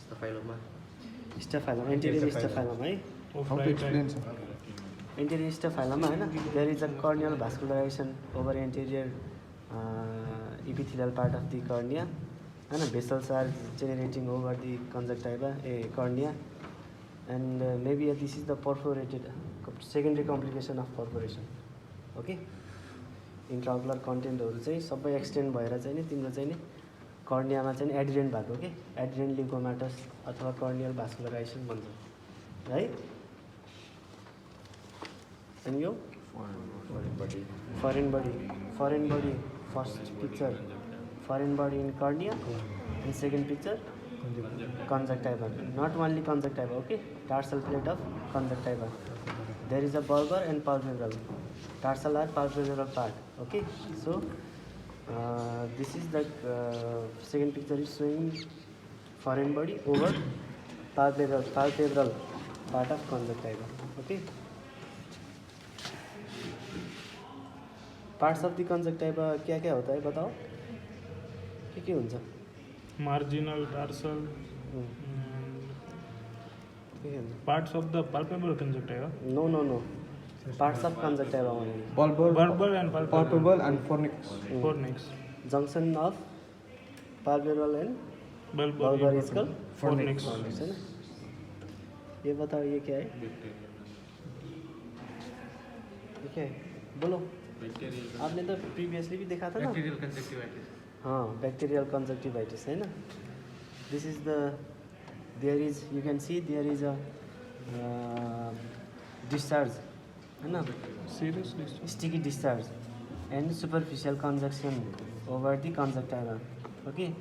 Staphylogram, anterior staphylogram, right? How to explain, sir? Anterior staphylogram, right? There is a corneal vascularization over anterior epithelial part of the cornea, and vessels are generating over the conjunctiva, cornea, and maybe this is the perforated secondary complication of perforation. Okay, intraocular contentहरु चाहिँ सबै extend भएर चाहिँ नि तिम्रो चाहिँ नि कर्नियामा चाहिँ एडिरेन्ट भएको के एडिरेन्ट लिम्फोमाटस अथवा कर्नियल भास्कुलराइजेसन भन्छ है। अनि यो foreign body first picture foreign body in cornea and second picture conjunctiva, not only conjunctiva, okay, tarsal plate of conjunctiva. There is a bulbar and palpebral, tarsal or palpebral part, okay. So this is the second picture is showing foreign body over palpebral part of conjunctiva, okay. Parts of the conjunctiva क्या क्या होता है बताओ, क्या हुन्छ? Marginal, tarsal, and parts of the palpebral conjunctiva. No. Parts of conjunctiva only. Bulbar and palpebral and fornix. Fornix. Junction of palpebral and bulbar is called fornix. है ना? ये बताओ ये क्या है? ये क्या है? बोलो। आपने तो प्रीवियसली भी देखा था ना? Bacterial conjunctivitis. हाँ, bacterial conjunctivitis है ना? This is the, there is, you can see there is a discharge है ना? Serious discharge. Sticky discharge and superficial conjunction over the conjunctiva. Okay,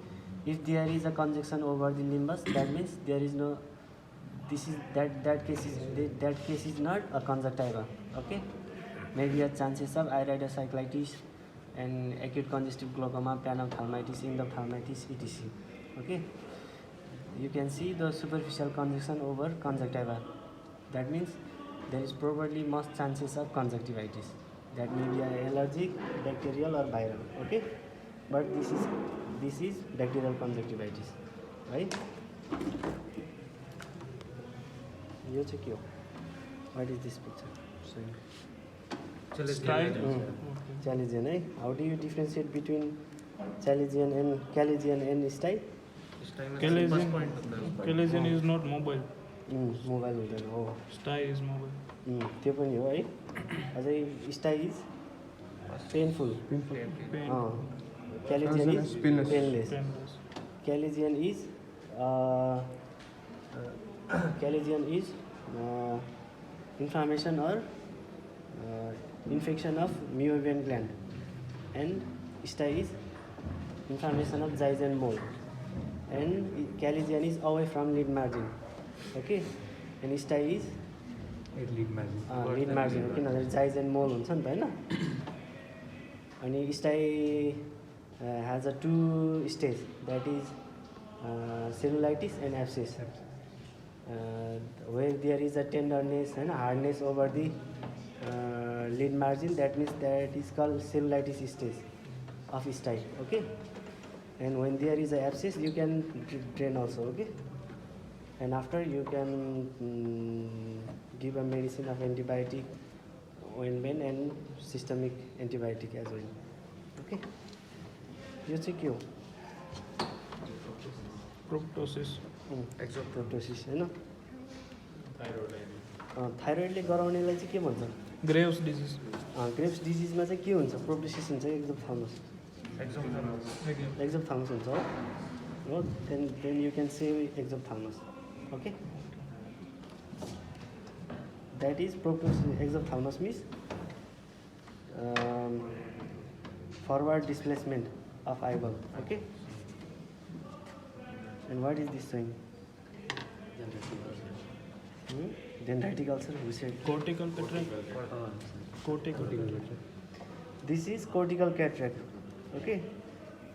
if there is a conjunction over the limbus, that means there is no. This is that case is not a conjunctiva. Okay, maybe a chances of iridocyclitis and acute congestive glaucoma, panophthalmitis, endophthalmitis, etc. Okay, you can see the superficial conjunction over conjunctiva. That means there is probably most chances of conjunctivitis. That may be allergic, bacterial or viral. Okay, but this is bacterial conjunctivitis, right? यो चाहिँ के हो? What is this picture? Chalazion, है? How do you differentiate between Chalazion and Chalazion and stye? Chalazion is not mobile. Mobile हुँदैन हो. Stye is mobile. त्यो पनि हो है. अझै stye is painful. Chalazion is painless. Chalazion is inflammation or infection of meibomian gland, and stye is inflammation of Ziegs mole, and Chalazion is away from lid margin, okay, and stye is Lid margin. lid margin, किनभने Ziegs mole हुन्छ नि त हैन. अनि stye has a two stage, that is cellulitis and abscess. Where there is a tenderness and hardness over the lid margin, that means that is called cellulitis stage of stye, okay. And when there is a abscess, you can drain also, okay. And after you can give a medicine of antibiotic, ointment and systemic antibiotic as well, okay. यो चाहिँ के हो? Proptosis. एक्सोप्रोप्टोसिस हैन. थाइरोइडले गराउनेलाई चाहिँ के भन्छ? Graves disease. Graves डिजिजमा चाहिँ के हुन्छ? प्रोप्टोसिस हुन्छ, एक्सोप्थाल्मस. एक्सोप्थाल्मस हुन्छ हो. Then you can say exophthalmos, okay. That is proptosis. Exophthalmos means forward displacement of eyeball, okay. And what is this thing? Dendritic ulcer, who said? Cortical cataract. Cortical. This is cortical cataract, okay.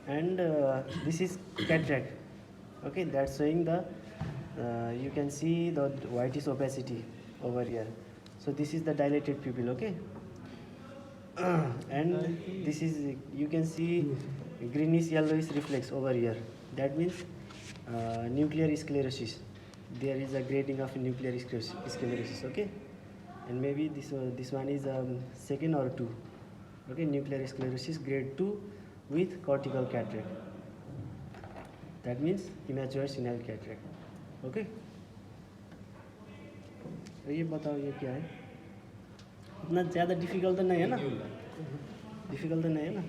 And this is cataract, okay. That's showing the you can see the whitish opacity over here. So this is the dilated pupil, okay. And this is, you can see greenish yellowish reflex over here. That means nuclear sclerosis. There is a grading of nuclear sclerosis, okay? And maybe this one is second or 2. Okay, nuclear sclerosis grade 2 with cortical cataract. That means immature senile cataract. Okay? तो ये बताओ ये क्या है? इतना ज़्यादा difficult तो नहीं है ना? डिफिकल्ट तो नहीं है ना?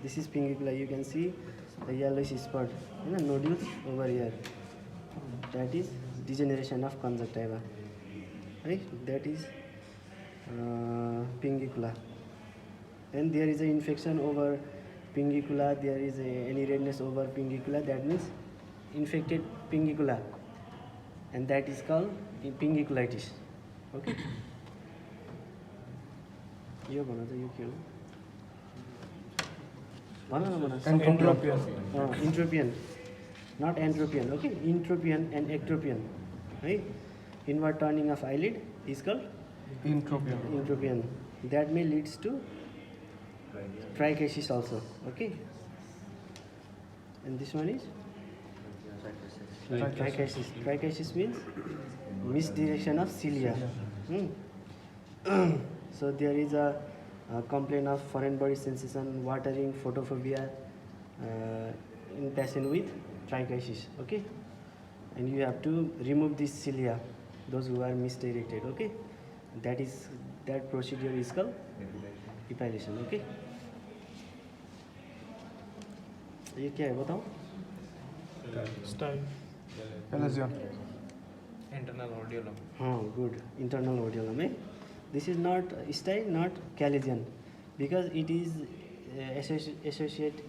This is pingicula. You can see the yellowish spot, you know, nodules over here. That is degeneration of conjunctiva, right? That is pingicula. And there is an infection over pingicula. There is any redness over pingicula. That means infected pingicula, and that is called pingiculitis. Okay. यो भन त यो के हो? भन न भन. Entropion, not entropion. Okay, entropion and ectropion. Right? Inward turning of eyelid is called entropion. That may leads to trichiasis also. Okay. And this one is trichiasis. Trichiasis means misdirection of cilia. So there is a complaint of foreign body sensation, watering, photophobia in patient with trichiasis. Okay, and you have to remove this cilia, those who are misdirected. Okay, that procedure is called epilation. Okay, ये क्या है बताओ? Style. Internal audiolum. हाँ, good. Internal audiolum. This is not style, not caligian, because it is associated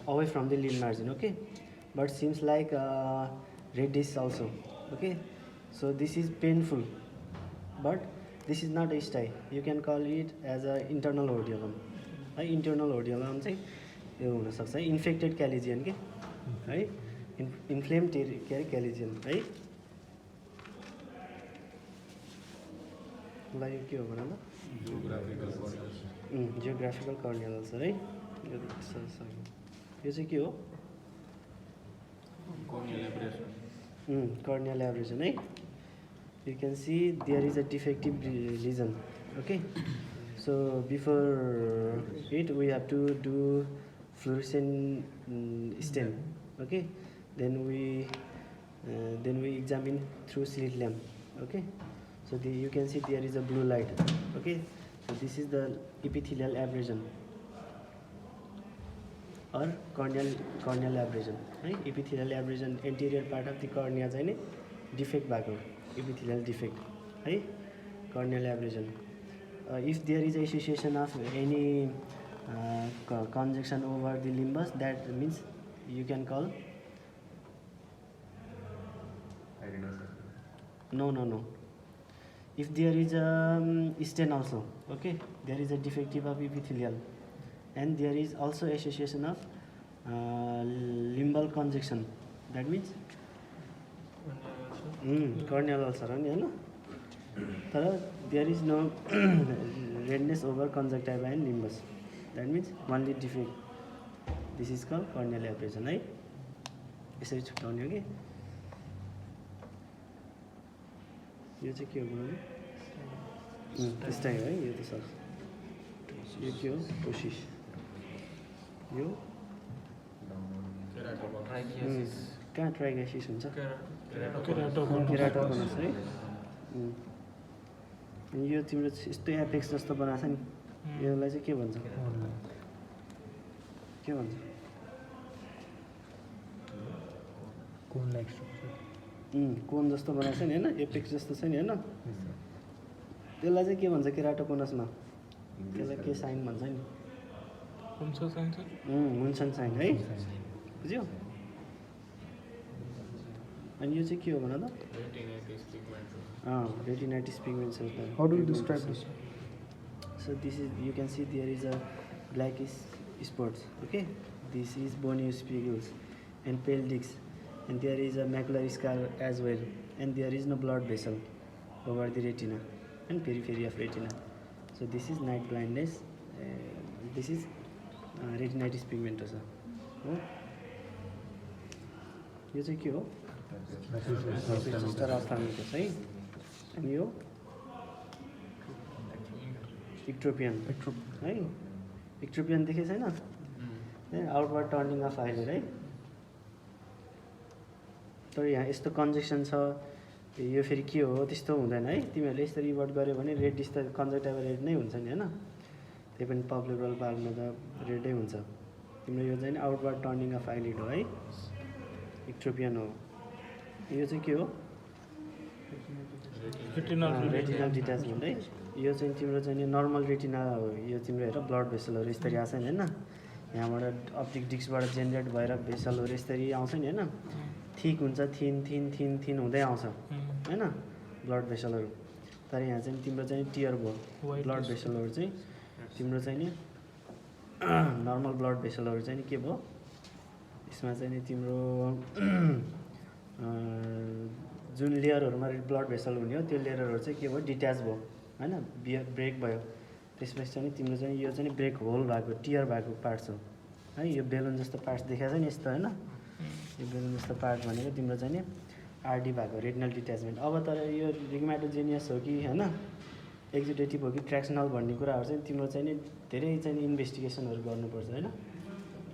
away from the limb margin. Okay, but seems like red disc also. Okay, so this is painful, but this is not a style. You can call it as a internal audiolum. Internal audiolum चाहिँ यो हुन सक्छ है, infected क्यालिजियन के है, inflamed के अरे क्यालिजियन है. ल यो के हो भन ल? जियोग्राफिकल कर्नियल अल्सर है. यो चाहिँ के हो? कर्नियल एब्रेसन है. You can see there is a defective lesion. Okay, so before it we have to do fluorescent stain. Okay, then we examine through slit lamp. Okay, so you can see there is a blue light. Okay, so this is the epithelial abrasion or corneal abrasion. Right? Epithelial abrasion, anterior part of the cornea चाहिँ नि defect भएको, epithelial defect. Right? Corneal abrasion. If there is association of any conjunction over the limbus, that means you can call no. If there is a stain also, okay, there is a defective of epithelial, and there is also association of limbal conjunction. That means corneal ulcer, होइन? तर there is no redness over conjunctiva and limbus. That means only defect. This is called corneal abrasion, है? यसरी छुट्याउने हो कि? यो चाहिँ के हो भन्नु? स्टाइल है यो त सर. यो के हो? कोसिस. यो कहाँ ट्राइगेसिस हुन्छ? केराटोकोनस है. यो तिम्रो यस्तो एपेक्स जस्तो बनाएको छ नि, यसलाई चाहिँ के भन्छ? के भन्छ? कोन जस्तो बनाएको छ नि होइन, एपेक्स जस्तो छ नि होइन, त्यसलाई चाहिँ के भन्छ केराटोकोनसमा? त्यसलाई के साइन भन्छ नि? मुन्सन साइन है, बुझ्यो? अनि यो चाहिँ के हो भन त? Retinitis pigmentosa. How do you describe this? So this is, you can see there is a blackish spots. Okay, this is bony spicules and pale discs, and there is a macular scar as well, and there is no blood vessel over the retina and periphery of retina. So this is night blindness. This is retinitis pigmentosa. हो यो चाहिँ के हो sister अफ्थाल्मिकस है अनि यो इक्ट्रोपियन है इक्ट्रोपियन देखे छैन आउटवर्ड टर्निङ अफ आइलिड है तर यहाँ यस्तो कन्जेक्सन छ यो फेरि के हो त्यस्तो हुँदैन है तिमीहरूले यसरी रिभर्ट गऱ्यो भने रेड डिस त कन्जक्टिभा रेड नै हुन्छ नि होइन त्यही पनि पब्लिक बालमा त रेडै हुन्छ तिम्रो यो चाहिँ आउटवर्ड टर्निङ अफ आइलिड हो है इक्ट्रोपियन हो यो चाहिँ के हो रेटिनल डिट्याचमेन्ट है यो चाहिँ तिम्रो चाहिँ नर्मल रेटिना हो यो तिम्रो हेर ब्लड भेसलहरू यसरी आउँछ नि होइन यहाँबाट अप्टिक डिस्कबाट जेनेरेट भएर भेसलहरू यसरी आउँछ नि होइन थिक हुन्छ थिन थिन थिन थिन हुँदै आउँछ होइन ब्लड भेसलहरू तर यहाँ चाहिँ तिम्रो चाहिँ टियर भयो ब्लड भेसलहरू चाहिँ तिम्रो चाहिँ नि नर्मल ब्लड भेसलहरू चाहिँ नि के भयो यसमा चाहिँ नि तिम्रो जुन लेयरहरूमा ब्लड भेसल हुने हो त्यो लेयरहरू चाहिँ के भयो डिट्याच भयो होइन ब्रेक भयो त्यसपछि चाहिँ तिम्रो चाहिँ यो चाहिँ ब्रेक होल भएको टियर भएको पार्ट छ है यो बेलुन जस्तो पार्ट्स देखाएको छ नि यस्तो होइन यो बेलुन जस्तो पार्ट भनेको तिम्रो चाहिँ नि आरडी भएको रेटिनल डिट्याचमेन्ट अब तर यो रिग्मेटोजेनियस हो कि होइन एक्जिडेटिभ हो कि ट्र्याक्सनल भन्ने कुराहरू चाहिँ तिम्रो चाहिँ नि धेरै चाहिँ इन्भेस्टिगेसनहरू गर्नुपर्छ होइन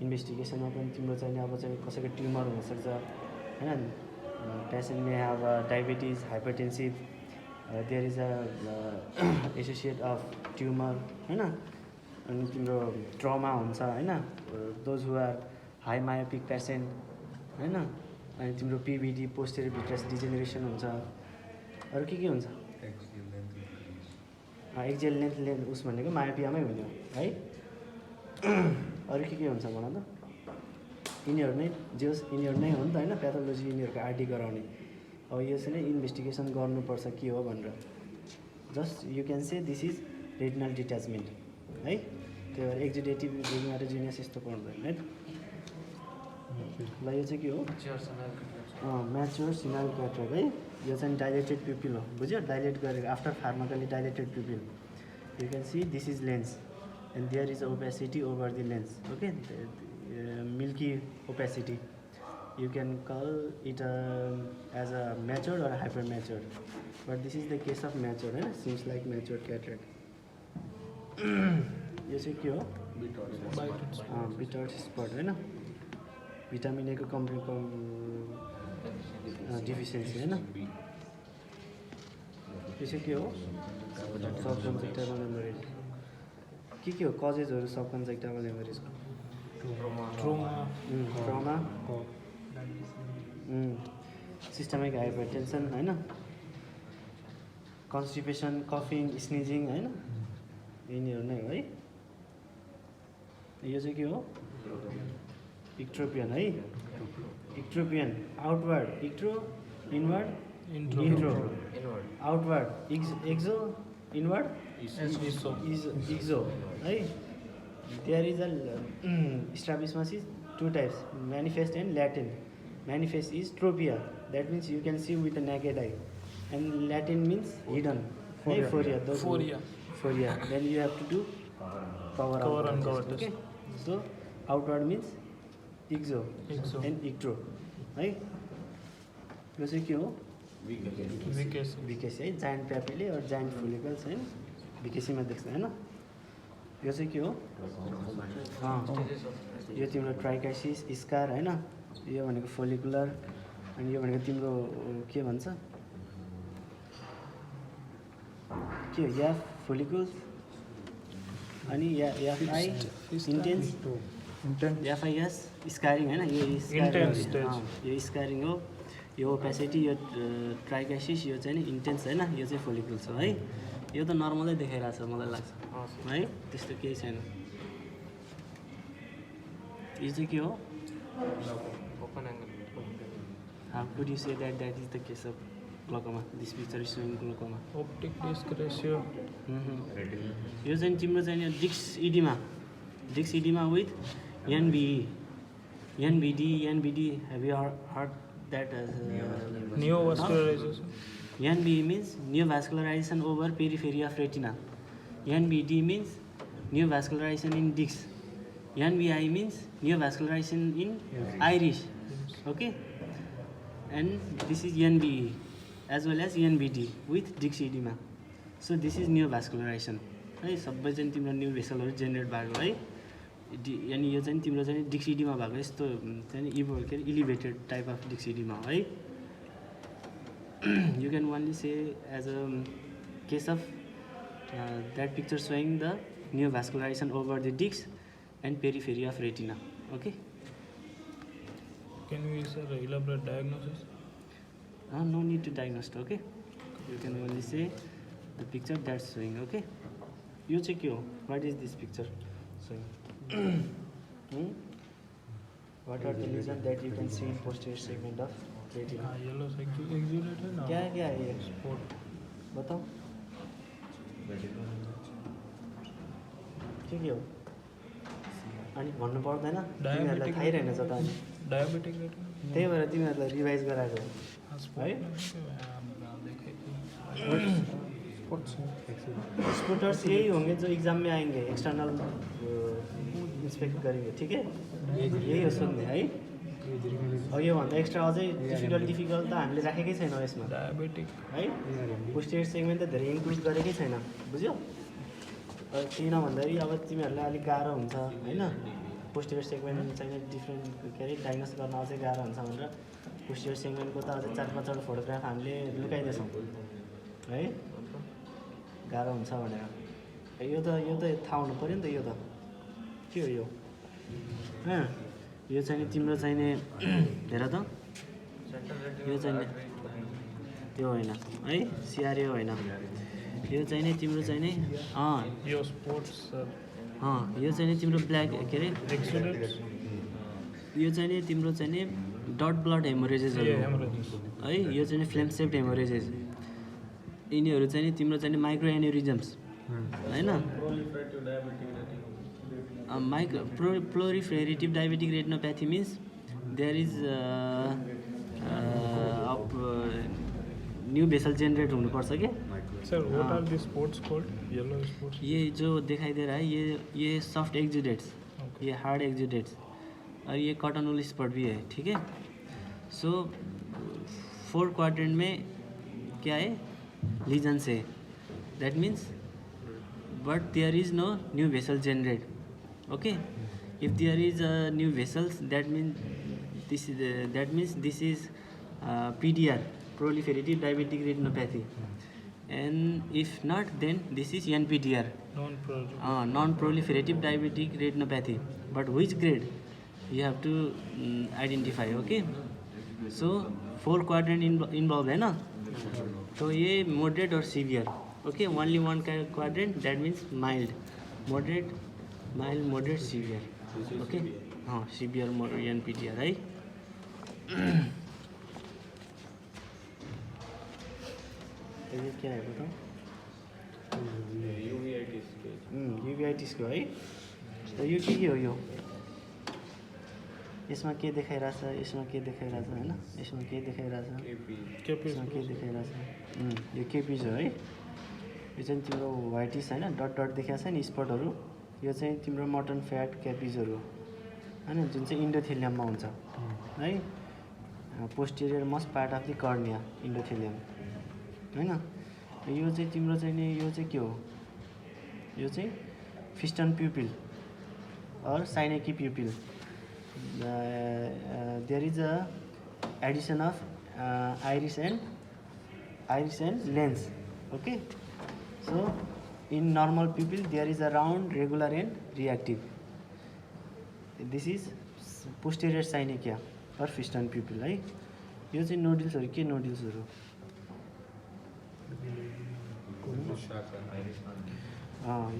इन्भेस्टिगेसनमा पनि तिम्रो चाहिँ अब चाहिँ कसैको ट्युमर हुनसक्छ होइन patient may have diabetes hypertensive there is a associate of tumour होइन अनि तिम्रो ट्रमा हुन्छ होइन those who are high myopic patient होइन अनि तिम्रो पिभिडी पोस्टेरियर भिट्रस डिजेनेरेसन हुन्छ अरू के हुन्छ एक्जेल लेन्थ उस भनेको मायोपियामै हुने हो है अरू के हुन्छ भन त यिनीहरू नै जोस् यिनीहरू नै हो नि त होइन प्याथोलोजी यिनीहरूको आरटी गराउने अब यो चाहिँ नै इन्भेस्टिगेसन गर्नुपर्छ के हो भनेर just you can say this is retinal detachment है त्यो भएर एक्जिडेटिभ रिग्मेटोजेनियस यस्तो पर्दैन है ल यो चाहिँ के हो म्याच्योर सिनाल क्याट्रेक है यो चाहिँ डाइलेटेड प्युपिल हो बुझ्यो डाइलेट गरेको after pharmacologically dilated pupil you can see this is lens and there is opacity over the lens okay milky opacity you can call it as a matured or hyper matured but this is the case of matured right? Seems like matured cataract यो चाहिँ के हो बिटर्ड spot होइन vitamin A को कम्प्लिटको deficiency होइन यो चाहिँ के हो सब कन्जक्टिभल हेमोरेज के हो कजेजहरू सब कन्जक्टिभल हेमोरेजको ट्रमा सिस्टमिक हाइपरटेन्सन होइन कन्स्टिपेसन कफिङ स्निजिङ होइन यिनीहरू नै हो है यो चाहिँ के हो इक्ट्रोपियन है ectropion outward ectro inward entro outward exo inward exo है there is a strabismus is two types manifest and latent manifest is tropia that means you can see with the naked eye and latent means hidden phoria then you have to do cover on cover okay so outward means exo and ectro है यो चाहिँ के हो भिकेसी है giant प्यापिले और giant follicles होइन भिकेसीमा देख्छ होइन यो चाहिँ के हो यो तिम्रो ट्राइकाइसिस स्कार होइन यो भनेको फोलिकुलर अनि यो भनेको तिम्रो के भन्छ के हो या फोलिकुल्स अनि एफआई इन्टेन्स एफआइएस स्कारिङ होइन यो स्कारिङ हो यो ओपेसिटी यो ट्राइकाइसिस यो चाहिँ नि इन्टेन्स होइन यो चाहिँ फोलिकुल्स हो है यो त नर्मलै देखाइरहेको छ मलाई लाग्छ है त्यस्तो केही छैन यो चाहिँ के हो How could you say that is the case of glaucoma? This picture is showing glaucoma. Optic disc ratio. यो चाहिँ तिम्रो चाहिँ disc oedema with NBD. Have you heard that as Neovascularization. NBE means neovascularization over periphery of retina. NBD means neovascularization in disc. NVI means neovascularization in iris. Okay, and this is NBE as well as NBD with Dixie edema. So this is neovascularization है सबै चाहिँ तिम्रो new भेसलहरू generate भएको है अनि यो चाहिँ तिम्रो चाहिँ डिक्सी इडीमा भएको यस्तो चाहिँ इभो के अरे इलिभेटेड टाइप अफ डिक्सी इडीमा है you can only say as a case of that picture showing the neovascularization over the disc and periphery of retina. Okay. Can we, sir, elaborate diagnosis? No need to diagnose. Okay. You can only say the picture that's showing. Okay. You check you. What is this picture showing? What are the lesions that you can see in posterior segment of retina? Yellow exudate है ना? क्या है ये? Spot. बताओ के हो अनि भन्नु पर्दैन तिमीहरूलाई थाहै रहेनछ त अनि डायबिटिक रेटिना त्यही भएर तिमीहरूलाई रिभाइज गराएको है स्पोर्टर्स यही होंगे जो एग्जाम में आएंगे एक्सटर्नल इंस्पेक्ट करेंगे ठीक है यही हो सोध्ने है अब योभन्दा एक्स्ट्रा अझै डिफिकल्ट त हामीले राखेकै छैन यसमा डायबिटिक है पोस्टेरियर सेगमेन्ट त धेरै इन्क्लुड गरेकै छैन बुझ्यौ किन भन्दाखेरि अब तिमीहरूलाई अलिक गाह्रो हुन्छ होइन पोस्टेरियर सेगमेन्ट चाहिँ डिफ्रेन्ट के अरे डायग्नोस गर्न अझै गाह्रो हुन्छ भनेर पोस्टेरियर सेगमेन्टको त अझै 4-5 फोटोग्राफ हामीले लुकाइदिएछौँ है गाह्रो हुन्छ भनेर यो त थाहा हुनु पऱ्यो नि त यो त के हो यो चाहिँ नि तिम्रो चाहिँ नि हेर त यो चाहिँ नि त्यो होइन है सिआरए होइन यो चाहिँ नि तिम्रो चाहिँ नि यो स्पोर्ट्स सर यो चाहिँ नि तिम्रो ब्ल्याक के अरे एक्सुडेट्स यो चाहिँ नि तिम्रो चाहिँ नि डट ब्लड हेमोरेजेसहरू है यो चाहिँ नि फ्लेम सेप्ड हेमोरेजेस यिनीहरू चाहिँ नि तिम्रो चाहिँ नि माइक्रो एन्युरिजम्स हैन proliferative diabetic retinopathy means there is new vessel generate हुनुपर्छ के sir what are the spots called yellow spots ये जो दिखाई दे रहा है ये सॉफ्ट एक्जुडेट्स ये हार्ड एक्जुडेट्स और ये कॉटनोल स्पॉट भी है ठीक है सो 4 क्वाड्रेंट में क्या है लीजन से that means but there is no new vessel generate okay if there is a new vessels that means this is PDR proliferative diabetic retinopathy and if not then this is NPDR non-proliferative diabetic retinopathy but which grade you have to identify okay so 4 quadrant involved है ना तो ये moderate और severe okay only one quadrant that means mild moderate mild moderate severe okay severe NPDR है ये क्या है बताओ यूवीआइटिस को है तो यो के हो यो यसमा के देखाइरहेछ यसमा के देखाइरहेछ हैन यसमा के देखाइरहेछ यसमा के देखाइरहेछ यो केपिज हो है यो चाहिँ तिम्रो व्हाइटिस हैन डट डट देखाएको छ नि स्पटहरु यो चाहिँ तिम्रो मटन फ्याट क्यापिजहरु हैन जुन चाहिँ इन्डोथेलियममा हुन्छ है posterior most part of the cornea endothelium हैन यो चाहिँ तिम्रो चाहिँ नि यो चाहिँ के हो यो चाहिँ फिस्टन प्युपिल और synechiae pupil there is a adhesion of iris and lens okay so in normal pupil there is a round regular and reactive this is posterior synechia or fiston pupil है यो चाहिँ नोडुल्सहरु के नोडुल्सहरु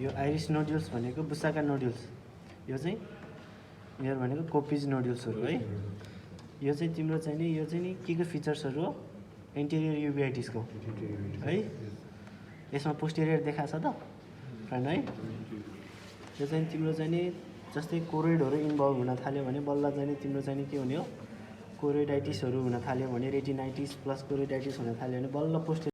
यो आइरिस नोडुल्स भनेको बुसाका नोडुल्स यो चाहिँ यहाँ भनेको कोपिज नोडुल्सहरु है यो चाहिँ तिम्रो चाहिँ नि यो चाहिँ नि के फिचर्सहरु हो एन्टेरियर युबिआइटिस को है यसमा पोस्टेरियर देखाछ त फ्रेन्ड है यो चाहिँ तिम्रो चाहिँ नि जस्तै कोरोइडहरु इन्भल्भ हुन थाल्यो भने बल्ल चाहिँ नि तिम्रो चाहिँ नि के हुने हो कोरोइडाइटिसहरु हुन थाल्यो भने रेटिनाइटिस प्लस कोरोइडाइटिस हुन थाल्यो भने बल्ल पोस्टेरियर